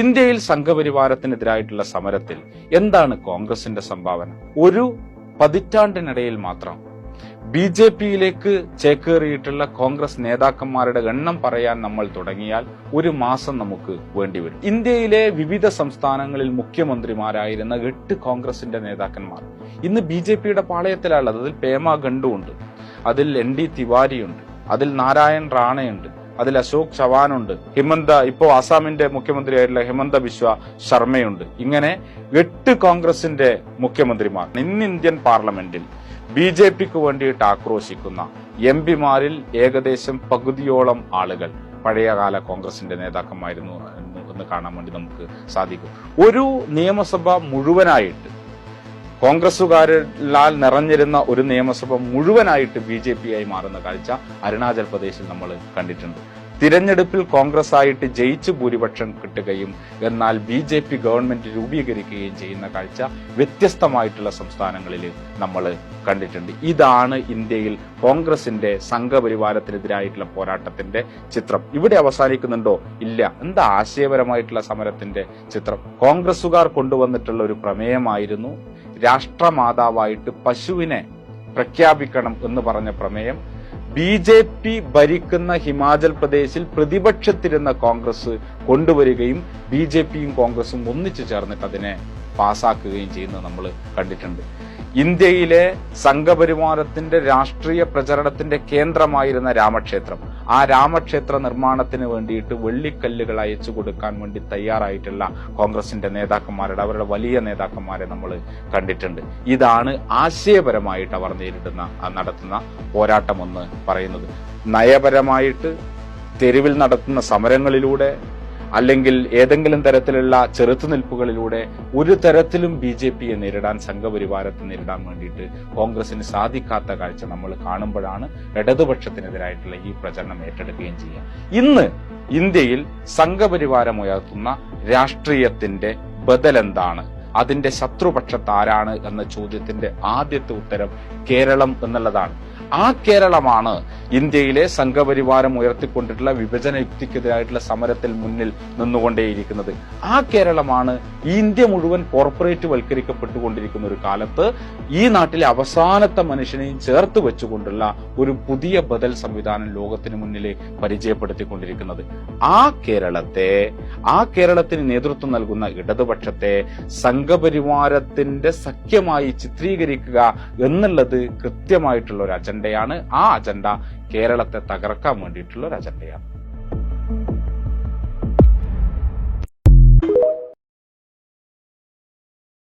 ഇന്ത്യയിൽ സംഘപരിവാരത്തിനെതിരായിട്ടുള്ള സമരത്തിൽ എന്താണ് കോൺഗ്രസിന്റെ സംഭാവന? ഒരു പതിറ്റാണ്ടിനിടയിൽ മാത്രം BJP-യിലേക്ക് ചേക്കേറിയിട്ടുള്ള കോൺഗ്രസ് നേതാക്കന്മാരുടെ എണ്ണം പറയാൻ നമ്മൾ തുടങ്ങിയാൽ ഒരു മാസം നമുക്ക് വേണ്ടിവരും. ഇന്ത്യയിലെ വിവിധ സംസ്ഥാനങ്ങളിൽ മുഖ്യമന്ത്രിമാരായിരുന്ന 8 കോൺഗ്രസിന്റെ നേതാക്കന്മാർ ഇന്ന് BJP-യുടെ പാളയത്തിലുള്ളത്. അതിൽ പേമ ഖണ്ഡു ഉണ്ട്, അതിൽ ND തിവാരി ഉണ്ട്, അതിൽ നാരായൺ റാണയുണ്ട്, അതിൽ അശോക് ചവാനുണ്ട്, ഇപ്പോ ആസാമിന്റെ മുഖ്യമന്ത്രിയായിട്ടുള്ള ഹിമന്ത ബിശ്വ ശർമ്മയുണ്ട്. ഇങ്ങനെ 8 കോൺഗ്രസിന്റെ മുഖ്യമന്ത്രിമാർ ഇന്ന് ഇന്ത്യൻ പാർലമെന്റിൽ BJP-ക്ക് വേണ്ടിയിട്ട് ആക്രോശിക്കുന്ന MP-മാരിൽ ഏകദേശം പകുതിയോളം ആളുകൾ പഴയകാല കോൺഗ്രസിന്റെ നേതാക്കന്മായിരുന്നു എന്ന് കാണാൻ വേണ്ടി നമുക്ക് സാധിക്കും. ഒരു നിയമസഭ മുഴുവനായിട്ട് കോൺഗ്രസുകാരാൽ നിറഞ്ഞിരുന്ന ഒരു നിയമസഭ മുഴുവനായിട്ട് BJP-ആയി മാറുന്ന കാഴ്ച അരുണാചൽ പ്രദേശിൽ നമ്മൾ കണ്ടിട്ടുണ്ട്. തിരഞ്ഞെടുപ്പിൽ കോൺഗ്രസ് ആയിട്ട് ജയിച്ച് ഭൂരിപക്ഷം കിട്ടുകയും എന്നാൽ BJP ഗവൺമെന്റ് രൂപീകരിക്കുകയും ചെയ്യുന്ന കാഴ്ച വ്യത്യസ്തമായിട്ടുള്ള സംസ്ഥാനങ്ങളിൽ നമ്മൾ കണ്ടിട്ടുണ്ട്. ഇതാണ് ഇന്ത്യയിൽ കോൺഗ്രസിന്റെ സംഘപരിവാരത്തിനെതിരായിട്ടുള്ള പോരാട്ടത്തിന്റെ ചിത്രം. ഇവിടെ അവസാനിക്കുന്നുണ്ടോ? ഇല്ല. എന്താ ആശയപരമായിട്ടുള്ള സമരത്തിന്റെ ചിത്രം? കോൺഗ്രസുകാർ കൊണ്ടുവന്നിട്ടുള്ള ഒരു പ്രമേയമായിരുന്നു രാഷ്ട്രമാതാവായിട്ട് പശുവിനെ പ്രഖ്യാപിക്കണം എന്ന് പറഞ്ഞ പ്രമേയം. BJP ഭരിക്കുന്ന ഹിമാചൽ പ്രദേശിൽ പ്രതിപക്ഷത്തിരുന്ന കോൺഗ്രസ് കൊണ്ടുവരികയും BJP-യും കോൺഗ്രസും ഒന്നിച്ചു ചേർന്നിട്ട് അതിനെ പാസാക്കുകയും ചെയ്യുന്നത് നമ്മൾ കണ്ടിട്ടുണ്ട്. ഇന്ത്യയിലെ സംഘപരിവാരത്തിന്റെ രാഷ്ട്രീയ പ്രചരണത്തിന്റെ കേന്ദ്രമായിരുന്ന രാമക്ഷേത്രം, ആ രാമക്ഷേത്ര നിർമ്മാണത്തിന് വേണ്ടിയിട്ട് വെള്ളിക്കല്ലുകൾ അയച്ചു കൊടുക്കാൻ വേണ്ടി തയ്യാറായിട്ടുള്ള കോൺഗ്രസിന്റെ നേതാക്കന്മാരുടെ അവരുടെ വലിയ നേതാക്കന്മാരെ നമ്മൾ കണ്ടിട്ടുണ്ട്. ഇതാണ് ആശയപരമായിട്ട് അവർ നടത്തുന്ന പോരാട്ടമെന്ന് പറയുന്നത്. നയപരമായിട്ട് തെരുവിൽ നടത്തുന്ന സമരങ്ങളിലൂടെ അല്ലെങ്കിൽ ഏതെങ്കിലും തരത്തിലുള്ള ചെറുത്തുനിൽപ്പുകളിലൂടെ ഒരു തരത്തിലും BJP-യെ നേരിടാൻ, സംഘപരിവാരത്തെ നേരിടാൻ വേണ്ടിയിട്ട് കോൺഗ്രസിന് സാധിക്കാത്ത കാഴ്ച നമ്മൾ കാണുമ്പോഴാണ് ഇടതുപക്ഷത്തിനെതിരായിട്ടുള്ള ഈ പ്രചരണം ഏറ്റെടുക്കുകയും ചെയ്യുക. ഇന്ന് ഇന്ത്യയിൽ സംഘപരിവാരം ഉയർത്തുന്ന രാഷ്ട്രീയത്തിന്റെ ബദൽ എന്താണ്? അതിന്റെ ശത്രുപക്ഷത്ത് ആരാണ് എന്ന ചോദ്യത്തിന്റെ ആദ്യത്തെ ഉത്തരം കേരളം എന്നുള്ളതാണ്. ആ കേരളമാണ് ഇന്ത്യയിലെ സംഘപരിവാരം ഉയർത്തിക്കൊണ്ടിട്ടുള്ള വിഭജന യുക്തിക്കെതിരായിട്ടുള്ള സമരത്തിൽ മുന്നിൽ നിന്നുകൊണ്ടേയിരിക്കുന്നത്. ആ കേരളമാണ് ഈ ഇന്ത്യ മുഴുവൻ കോർപ്പറേറ്റ് വൽക്കരിക്കപ്പെട്ടുകൊണ്ടിരിക്കുന്ന ഒരു കാലത്ത് ഈ നാട്ടിലെ അവസാനത്തെ മനുഷ്യനെയും ചേർത്ത് വെച്ചുകൊണ്ടുള്ള ഒരു പുതിയ ബദൽ സംവിധാനം ലോകത്തിന് മുന്നിൽ പരിചയപ്പെടുത്തിക്കൊണ്ടിരിക്കുന്നത്. ആ കേരളത്തിന് നേതൃത്വം നൽകുന്ന ഇടതുപക്ഷത്തെ സംഘപരിവാരത്തിന്റെ സഖ്യമായി ചിത്രീകരിക്കുക എന്നുള്ളത് കൃത്യമായിട്ടുള്ള ഒരു അജണ്ടയാണ്. ആ അജണ്ട കേരളത്തെ തകർക്കാൻ വേണ്ടിയിട്ടുള്ള ഒരു അജണ്ടയാണ്.